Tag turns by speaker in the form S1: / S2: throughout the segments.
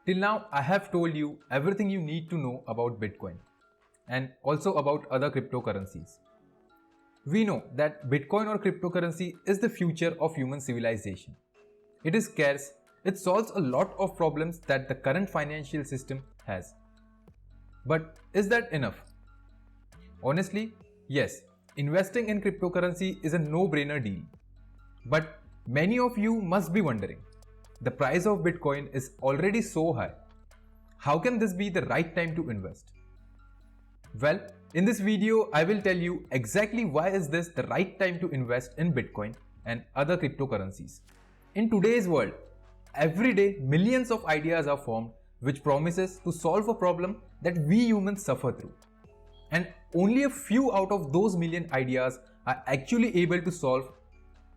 S1: Till now, I have told you everything you need to know about Bitcoin and also about other cryptocurrencies. We know that Bitcoin or cryptocurrency is the future of human civilization. It is scarce, it solves a lot of problems that the current financial system has. But is that enough? Honestly, yes, investing in cryptocurrency is a no-brainer deal. But many of you must be wondering, the price of Bitcoin is already so high. How can this be the right time to invest? Well, in this video, I will tell you exactly why is this the right time to invest in Bitcoin and other cryptocurrencies. In today's world, every day millions of ideas are formed which promises to solve a problem that we humans suffer through. And only a few out of those million ideas are actually able to solve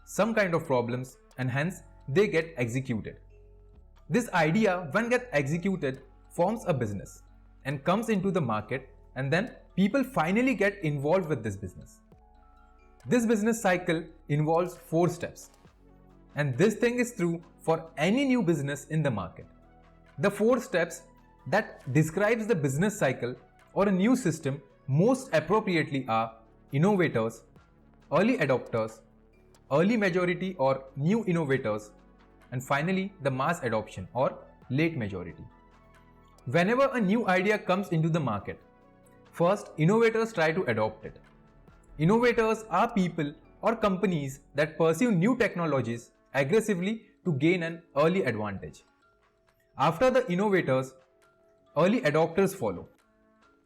S1: some kind of problems and hence they get executed. This idea, when get executed, forms a business and comes into the market, and then people finally get involved with this business. This business cycle involves 4 steps, and this thing is true for any new business in the market. The 4 steps that describes the business cycle or a new system most appropriately are innovators, early adopters, early majority or new innovators, and finally the mass adoption or late majority. Whenever a new idea comes into the market, first innovators try to adopt it. Innovators are people or companies that pursue new technologies aggressively to gain an early advantage. After the innovators, early adopters follow.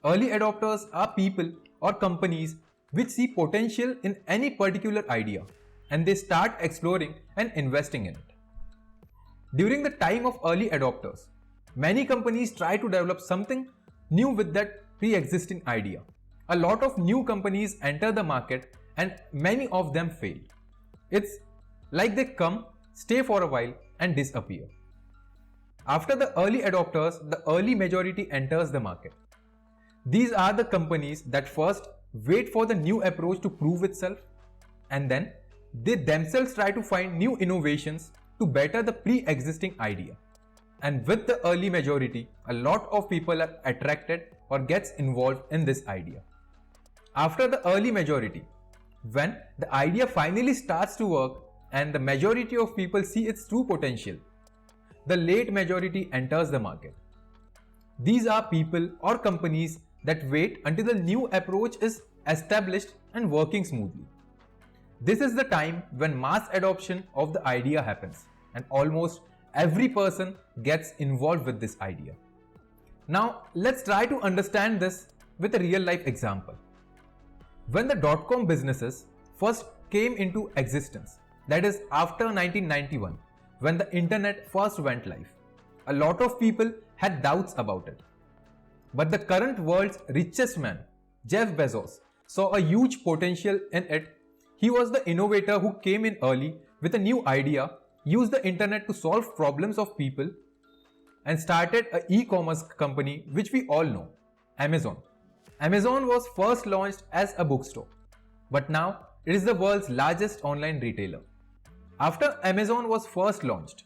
S1: Early adopters are people or companies which see potential in any particular idea and they start exploring and investing in it. During the time of early adopters, many companies try to develop something new with that pre-existing idea. A lot of new companies enter the market and many of them fail. It's like they come, stay for a while and disappear. After the early adopters, the early majority enters the market. These are the companies that first wait for the new approach to prove itself and then they themselves try to find new innovations to better the pre-existing idea. And with the early majority, a lot of people are attracted or gets involved in this idea. After the early majority, when the idea finally starts to work and the majority of people see its true potential, the late majority enters the market. These are people or companies that wait until the new approach is established and working smoothly. This is the time when mass adoption of the idea happens and almost every person gets involved with this idea. Now let's try to understand this with a real life example. When the dot-com businesses first came into existence, that is after 1991, when the internet first went live, a lot of people had doubts about it. But the current world's richest man, Jeff Bezos, saw a huge potential in it. He was the innovator who came in early with a new idea, used the internet to solve problems of people, and started an e-commerce company which we all know, Amazon. Amazon was first launched as a bookstore, but now it is the world's largest online retailer. After Amazon was first launched,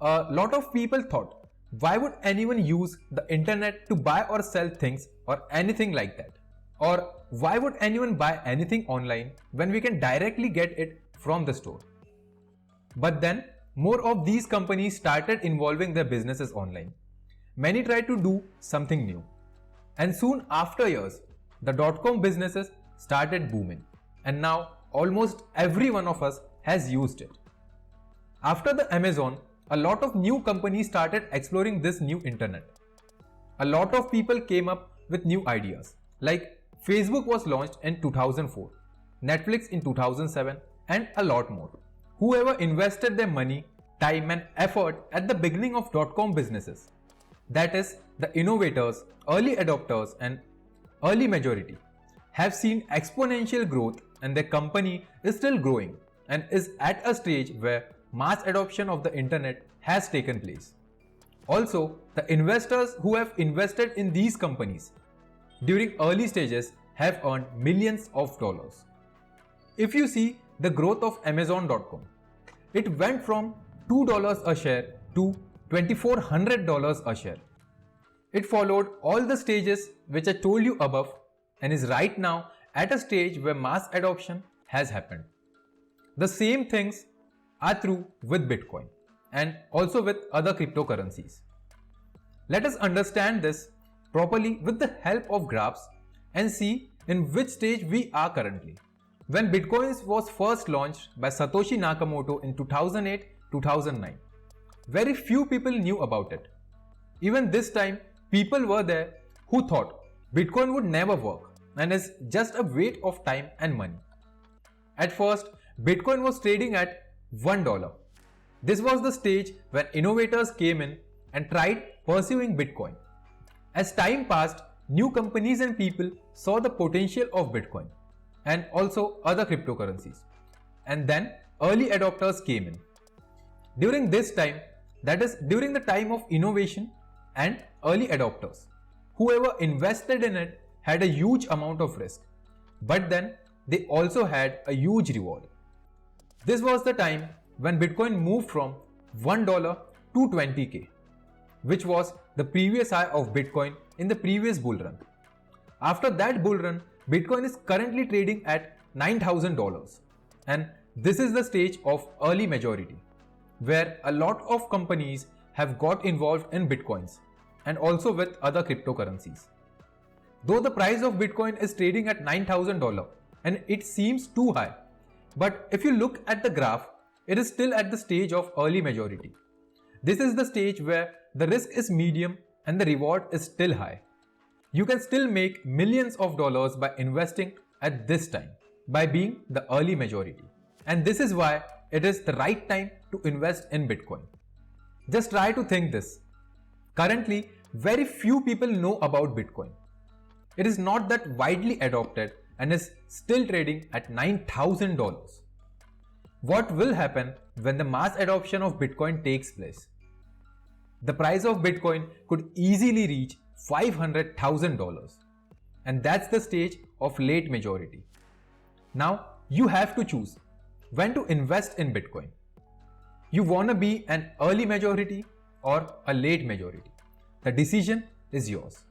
S1: a lot of people thought, why would anyone use the internet to buy or sell things or anything like that? Or why would anyone buy anything online when we can directly get it from the store? But then more of these companies started involving their businesses online. Many tried to do something new. And soon after years, the dot-com businesses started booming. And now almost every one of us has used it. After the Amazon, a lot of new companies started exploring this new internet. A lot of people came up with new ideas. Like Facebook was launched in 2004, Netflix in 2007 and a lot more. Whoever invested their money, time and effort at the beginning of dot-com businesses, that is the innovators, early adopters and early majority, have seen exponential growth and their company is still growing and is at a stage where mass adoption of the internet has taken place. Also, the investors who have invested in these companies during early stages have earned millions of dollars. If you see the growth of Amazon.com, it went from $2 a share to $2,400 a share. It followed all the stages which I told you above and is right now at a stage where mass adoption has happened. The same things are true with Bitcoin and also with other cryptocurrencies. Let us understand this properly with the help of graphs and see in which stage we are currently. When Bitcoin was first launched by Satoshi Nakamoto in 2008-2009, very few people knew about it. Even this time, people were there who thought Bitcoin would never work and is just a waste of time and money. At first, Bitcoin was trading at $1. This was the stage when innovators came in and tried pursuing Bitcoin. As time passed, new companies and people saw the potential of Bitcoin and also other cryptocurrencies. And then early adopters came in. During this time, that is during the time of innovation and early adopters, whoever invested in it had a huge amount of risk, but then they also had a huge reward. This was the time when Bitcoin moved from $1 to 20k, which was the previous high of Bitcoin in the previous bull run. After that bull run, Bitcoin is currently trading at $9,000, and this is the stage of early majority, where a lot of companies have got involved in Bitcoins and also with other cryptocurrencies. Though the price of Bitcoin is trading at $9,000 and it seems too high, but if you look at the graph, it is still at the stage of early majority. This is the stage where the risk is medium and the reward is still high. You can still make millions of dollars by investing at this time, by being the early majority. And this is why it is the right time to invest in Bitcoin. Just try to think this. Currently, very few people know about Bitcoin. It is not that widely adopted and is still trading at $9,000. What will happen when the mass adoption of Bitcoin takes place? The price of Bitcoin could easily reach $500,000, and that's the stage of late majority. Now you have to choose when to invest in Bitcoin. You wanna be an early majority or a late majority? The decision is yours.